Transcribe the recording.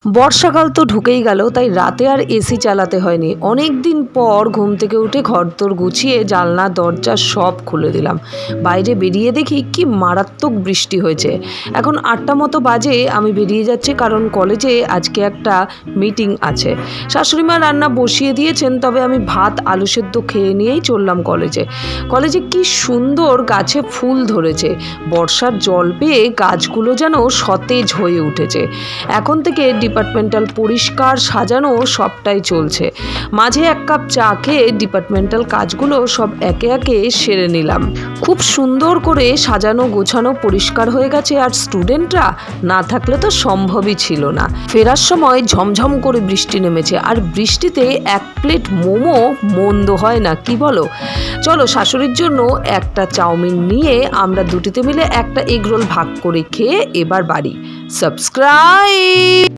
বর্ষাকাল তো ঢুকেই গেল, তাই রাতে আর এসি চালাতে হয়নি। অনেক দিন পর ঘুম থেকে উঠে ঘরদোর গুছিয়ে জানলা দরজা সব খুলে দিলাম। বাইরে বেরিয়ে দেখি কি মারাত্মক বৃষ্টি হয়েছে। এখন 8টা মতো বাজে, আমি বেরিয়ে যাচ্ছি কারণ কলেজে আজকে একটা মিটিং আছে। শাশুড়িমা রান্না বসিয়ে দিয়েছেন, তবে আমি ভাত আলু সেদ্ধ খেয়ে নিয়েই চললাম কলেজে। কলেজে কি সুন্দর গাছে ফুল ধরেছে। বর্ষার জল পেয়ে গাছগুলো যেন সতেজ হয়ে উঠেছে। এখন থেকে ডিপার্টমেন্টাল পরিষ্কার সাজানো সবটাই চলছে। মাঝে 1 কাপ চা খেয়ে ডিপার্টমেন্টাল কাজগুলো সব একে একে সেরে নিলাম। খুব সুন্দর করে সাজানো গোছানো পরিষ্কার হয়ে গেছে, আর স্টুডেন্টরা না থাকলে তো সম্ভবই ছিল না। ফেরার সময় ঝমঝম করে বৃষ্টি নেমেছে, আর বৃষ্টিতে 1 প্লেট মোমো মন্দ হয় না, কি বলো? চলো, শাশুড়ির জন্য একটা চাউমিন নিয়ে আমরা দুটিতে মিলে একটা এগরোল ভাগ করে খেয়ে এবার বাড়ি। সাবস্ক্রাইব।